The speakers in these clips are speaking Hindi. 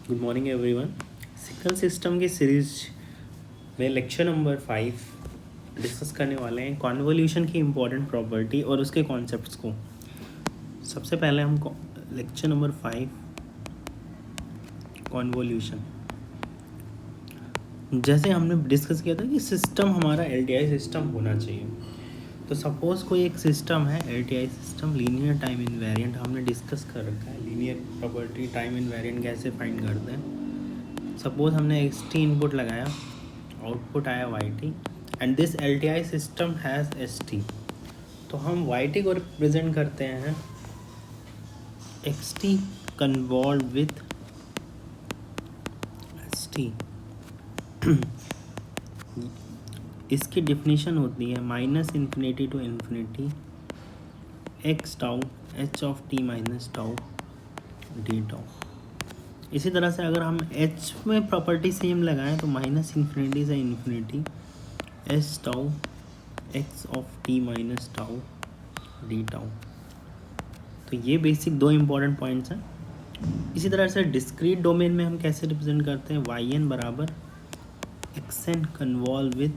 Good morning everyone. Signal system की सीरीज में लेक्चर नंबर 5 डिस्कस करने वाले हैं कॉन्वोल्यूशन की इम्पोर्टेंट प्रॉपर्टी और उसके कॉन्सेप्ट्स को। सबसे पहले हम लेक्चर नंबर 5 कॉन्वोल्यूशन, जैसे हमने डिस्कस किया था कि सिस्टम हमारा एलटीआई सिस्टम होना चाहिए। तो सपोज़ कोई एक सिस्टम है LTI system, linear time invariant, हमने डिस्कस कर रखा है लीनियर प्रॉपर्टी टाइम इनवेरिएंट कैसे फाइंड करते हैं। सपोज़ हमने एक्स टी इनपुट लगाया, आउटपुट आया y t, and this L T I system has s t. तो हम वाई टी को रिप्रेजेंट करते हैं x t convolve with s t. इसकी डिफिनीशन होती है minus infinity to infinity x tau h of t minus tau D tau. इसी तरह से अगर हम एच में प्रॉपर्टी सेम लगाएं तो माइनस इन्फिनिटी से infinity S tau x of t minus tau D tau. तो ये बेसिक दो इम्पॉर्टेंट पॉइंट्स हैं। इसी तरह से डिस्क्रीट डोमेन में हम कैसे रिप्रेजेंट करते हैं, वाई एन बराबर x n convolve with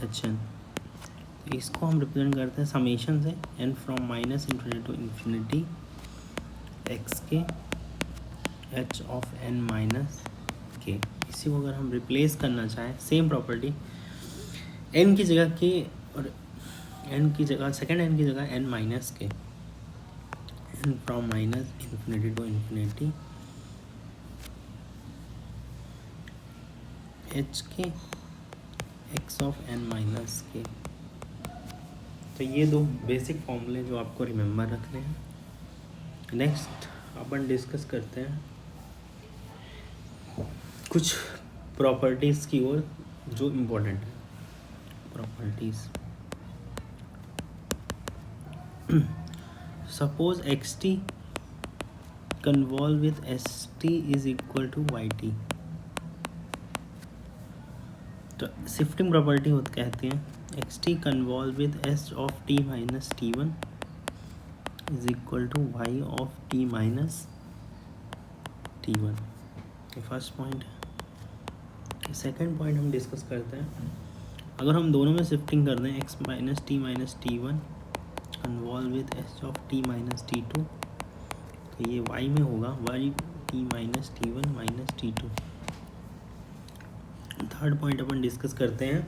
h n. इसको हम रिप्रेजेंट करते हैं समेशन से, n from minus infinity to infinity x k h of n minus k. इसी को अगर हम रिप्लेस करना चाहें, सेम प्रॉपर्टी, एन की जगह के और एन की जगह सेकेंड एन की जगह n minus k, n from minus infinity to infinity h k x of n minus k. तो ये दो बेसिक फॉर्मूले जो आपको रिमेंबर रखने हैं। नेक्स्ट अपन डिस्कस करते हैं कुछ प्रॉपर्टीज़ की ओर जो इम्पोर्टेंट है। Properties, suppose x t convolve with s t is equal to y t. तो शिफ्टिंग प्रॉपर्टी होती कहते हैं x t convolve with s of t minus t one is equal to y of t minus t one. ये फर्स्ट पॉइंट है। सेकेंड पॉइंट हम डिस्कस करते हैं, अगर हम दोनों में शिफ्टिंग कर दें x minus t one convolve with s of t minus t to, तो ये वाई में होगा y t minus t one minus t two. Third point अपन डिस्कस करते हैं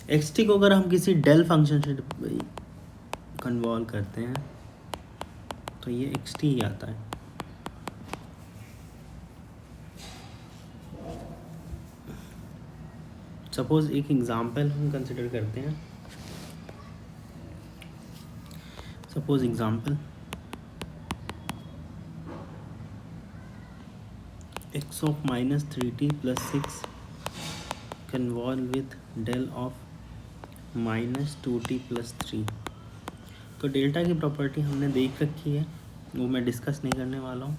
एक्स टी को अगर हम किसी डेल फंक्शन से कन्वॉल्व करते हैं तो ये एक्स टी ही आता है। सपोज एक एग्जाम्पल हम कंसिडर करते हैं। Suppose example x of minus three t plus six convolve with del of minus two t plus three. तो डेल्टा की प्रॉपर्टी हमने देख रखी है, वो मैं डिस्कस नहीं करने वाला हूँ।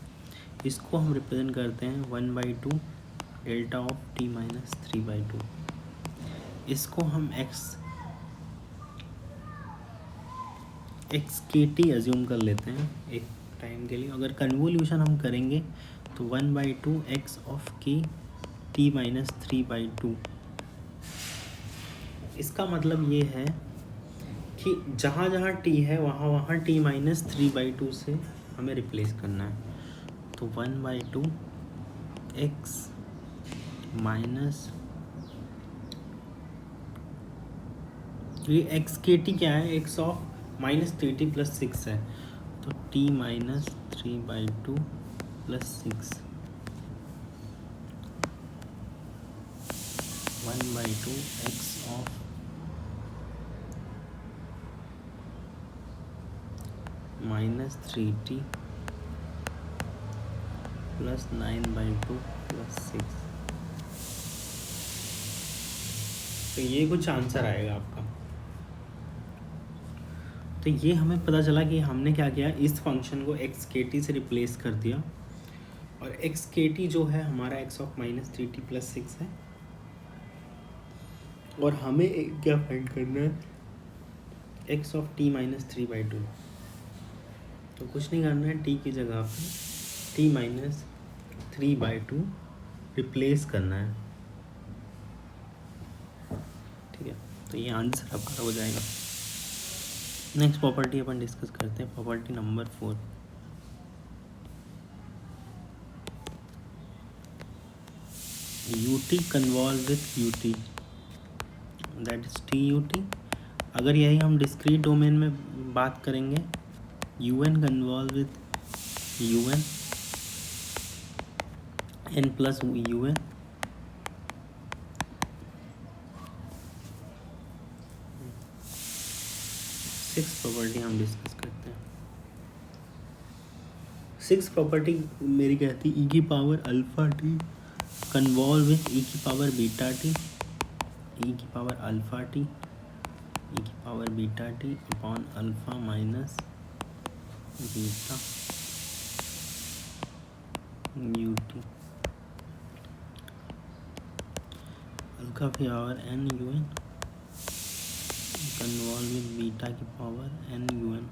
इसको हम रिप्रेजेंट करते हैं 1/2 डेल्टा ऑफ टी माइनस 3/2। इसको हम एक्स के टी एज्यूम कर लेते हैं एक टाइम के लिए। अगर कन्वोल्यूशन हम करेंगे तो 1/2 एक्स ऑफ के टी माइनस 3/2। इसका मतलब ये है कि जहाँ जहाँ टी है वहाँ वहाँ टी माइनस 3/2 से हमें रिप्लेस करना है। तो 1/2 एक्स माइनस, ये एक्स के टी क्या है, x of minus 3t plus 6 है, तो t minus 3/2 plus 6 1/2 x of minus 3t plus 9/2 plus 6। तो ये कुछ आंसर आएगा आपका। तो ये हमें पता चला कि हमने क्या किया, इस फंक्शन को एक्स के टी से रिप्लेस कर दिया, और एक्स के टी जो है हमारा x of minus 3t plus 6 है, और हमें क्या फाइंड करना है, एक्स ऑफ टी माइनस 3/2। तो कुछ नहीं करना है, टी की जगह पे टी माइनस 3/2 रिप्लेस करना है, ठीक है। तो ये आंसर आपका हो जाएगा। नेक्स्ट प्रॉपर्टी अपन डिस्कस करते हैं, property number 4। ut convolve with ut, that is tut। अगर यही हम डिस्क्रीट डोमेन में बात करेंगे, un convolve with un n plus un, six property हम डिस्कस करते हैं। सिक्स प्रॉपर्टी मेरी कहती ई की power alpha T convolve with E की पावर बीटा टी, ई की पावर अल्फा टी, ई की power beta T upon alpha minus beta U T, alpha की power N U N convolve with beta की पावर एन यू एन।